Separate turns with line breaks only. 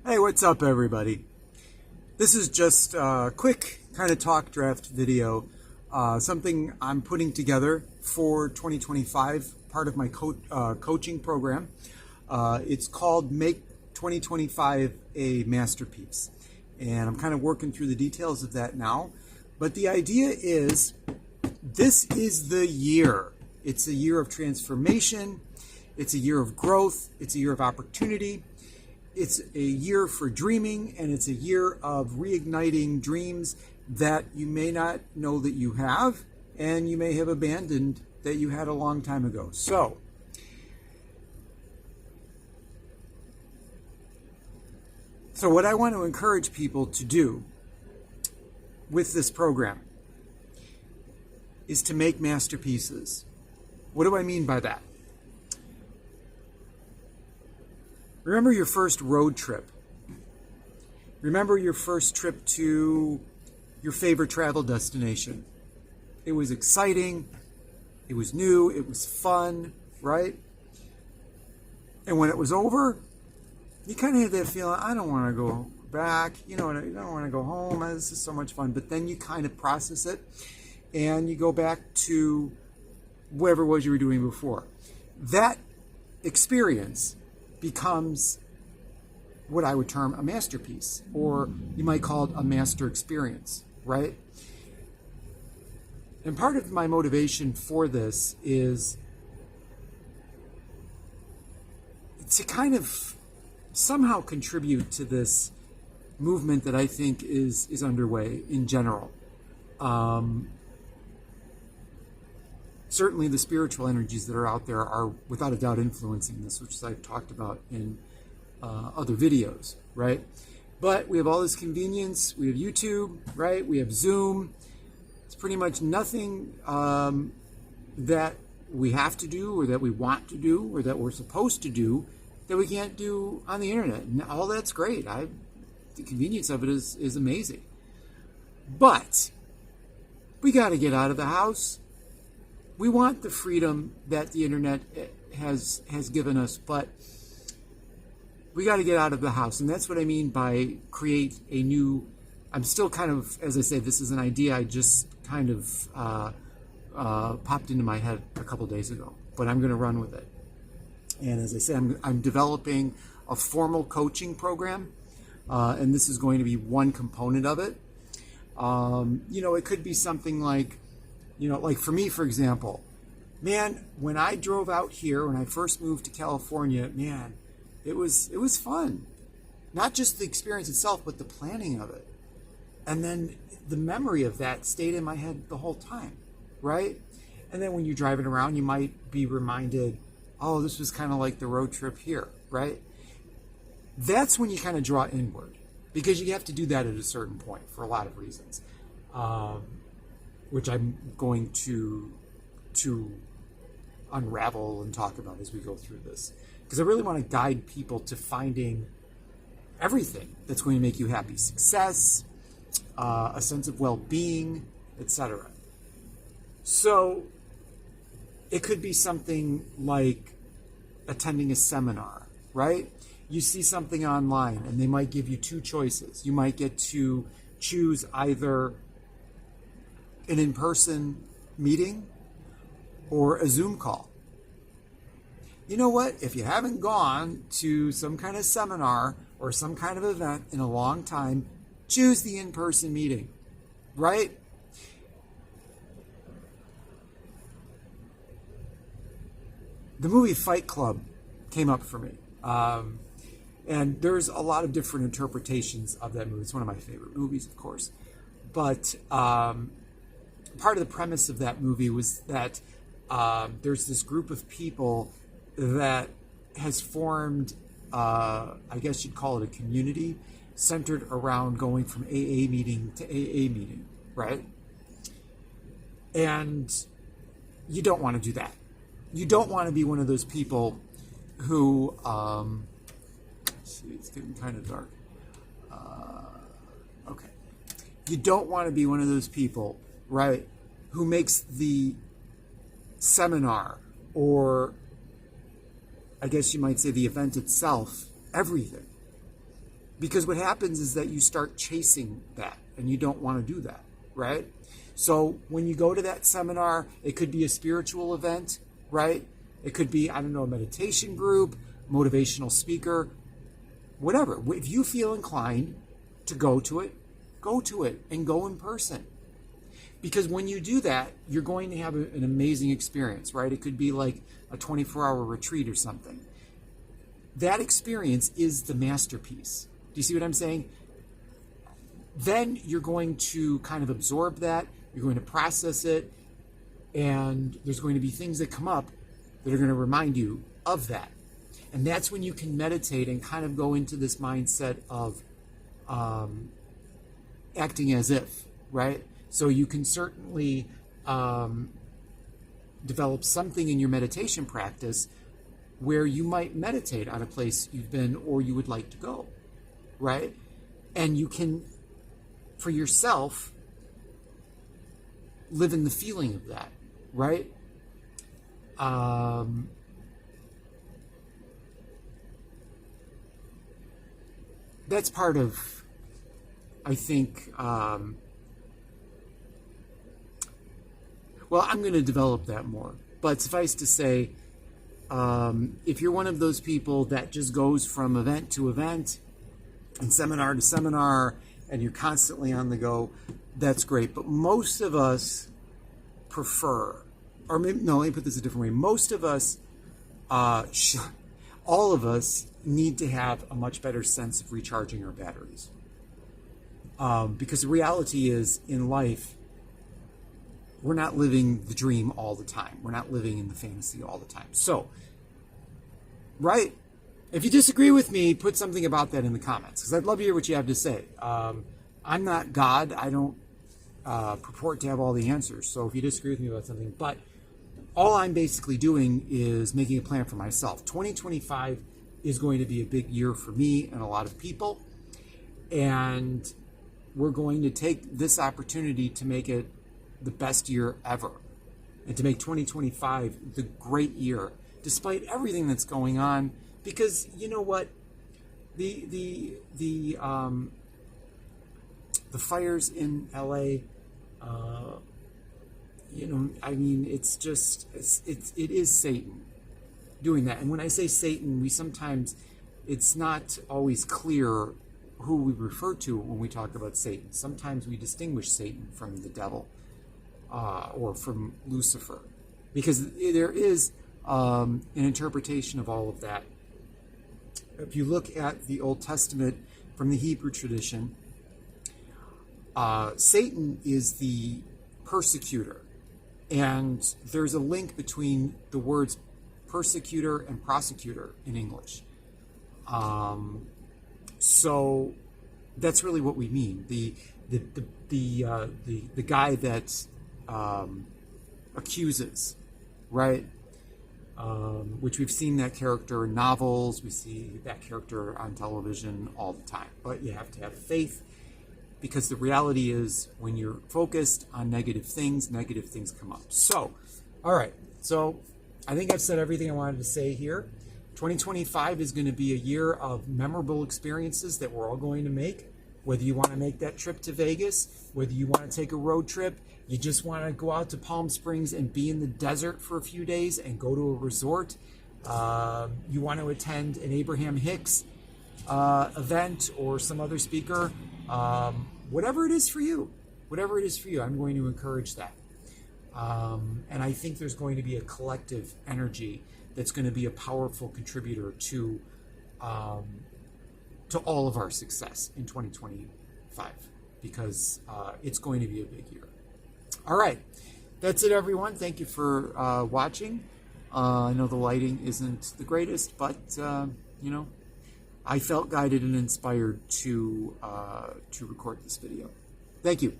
Hey, what's up, everybody? This is just a quick kind of talk draft video, something I'm putting together for 2025, part of my coaching program. It's called Make 2025 a Masterpiece, and I'm kind of working through the details of that now. But the idea is, this is the year. It's a year of transformation. It's a year of growth. It's a year of opportunity. It's a year for dreaming, and it's a year of reigniting dreams that you may not know that you have, and you may have abandoned that you had a long time ago. So, what I want to encourage people to do with this program is to make masterpieces. What do I mean by that? Remember your first road trip. Remember your first trip to your favorite travel destination. It was exciting, it was new, it was fun, right? And when it was over, you kind of had that feeling, I don't want to go back, I don't want to go home, this is so much fun. But then you kind of process it, and you go back to whatever it was you were doing before. That experience becomes what I would term a masterpiece, or you might call it a master experience, right? And part of my motivation for this is to kind of somehow contribute to this movement that I think is underway in general. Certainly the spiritual energies that are out there are without a doubt influencing this, which I've talked about in other videos, right? But we have all this convenience. We have YouTube, right? We have Zoom. It's pretty much nothing that we have to do, or that we want to do, or that we're supposed to do that we can't do on the internet. And all that's great. The convenience of it is amazing. But we got to get out of the house. We want the freedom that the internet has given us, but we got to get out of the house. And that's what I mean by create a new, I'm still kind of, as I say, this is an idea I just kind of popped into my head a couple days ago, but I'm going to run with it. And as I say, I'm developing a formal coaching program, and this is going to be one component of it. It could be something like, like for me, for example, man, when I drove out here, when I first moved to California, man, it was fun. Not just the experience itself, but the planning of it. And then the memory of that stayed in my head the whole time, right? And then when you're driving around, you might be reminded, oh, this was kind of like the road trip here, right? That's when you kind of draw inward, because you have to do that at a certain point for a lot of reasons. Which I'm going to unravel and talk about as we go through this. Because I really want to guide people to finding everything that's going to make you happy. Success, a sense of well-being, etc. So it could be something like attending a seminar, right? You see something online and they might give you two choices. You might get to choose either an in-person meeting or a Zoom call. You know what? If you haven't gone to some kind of seminar or some kind of event in a long time, choose the in-person meeting, right? The movie Fight Club came up for me. And there's a lot of different interpretations of that movie. It's one of my favorite movies, of course. But part of the premise of that movie was that there's this group of people that has formed, I guess you'd call it a community, centered around going from AA meeting to AA meeting, right? And you don't want to do that. You don't want to be one of those people who, let's see, it's getting kind of dark. Okay. You don't want to be one of those people, right, who makes the seminar, or I guess you might say the event itself, everything. Because what happens is that you start chasing that, and you don't want to do that, right? So when you go to that seminar, it could be a spiritual event, right? It could be, I don't know, a meditation group, motivational speaker, whatever. If you feel inclined to go to it and go in person. Because when you do that, you're going to have an amazing experience, right? It could be like a 24-hour retreat or something. That experience is the masterpiece. Do you see what I'm saying? Then you're going to kind of absorb that. You're going to process it. And there's going to be things that come up that are going to remind you of that. And that's when you can meditate and kind of go into this mindset of acting as if, right? So you can certainly develop something in your meditation practice where you might meditate on a place you've been or you would like to go, right? And you can, for yourself, live in the feeling of that, right? That's part of, I think, well, I'm going to develop that more. But suffice to say, if you're one of those people that just goes from event to event and seminar to seminar and you're constantly on the go, that's great. But most of us prefer, or maybe, no, let me put this a different way. Most of us, all of us need to have a much better sense of recharging our batteries. Because the reality is, in life, we're not living the dream all the time. We're not living in the fantasy all the time. So, right? If you disagree with me, put something about that in the comments, because I'd love to hear what you have to say. I'm not God. I don't purport to have all the answers. So if you disagree with me about something, but all I'm basically doing is making a plan for myself. 2025 is going to be a big year for me and a lot of people. And we're going to take this opportunity to make it the best year ever, and to make 2025 the great year, despite everything that's going on. Because you know what, the fires in LA, you know, I mean, it's just it is Satan doing that. And when I say Satan, it's not always clear who we refer to when we talk about Satan. Sometimes we distinguish Satan from the devil. Or from Lucifer, because there is an interpretation of all of that. If you look at the Old Testament from the Hebrew tradition, Satan is the persecutor, and there's a link between the words persecutor and prosecutor in English. So that's really what we mean. The guy that accuses, right? Which we've seen that character in novels, we see that character on television all the time. But you have to have faith, because the reality is, when you're focused on negative things come up. So, all right. So I think I've said everything I wanted to say here. 2025 is going to be a year of memorable experiences that we're all going to make. Whether you want to make that trip to Vegas, whether you want to take a road trip, you just want to go out to Palm Springs and be in the desert for a few days and go to a resort, you want to attend an Abraham Hicks event or some other speaker, whatever it is for you, I'm going to encourage that. And I think there's going to be a collective energy that's going to be a powerful contributor to all of our success in 2025, because it's going to be a big year. All right, that's it, everyone. Thank you for watching. I know the lighting isn't the greatest, but you know, I felt guided and inspired to record this video. Thank you.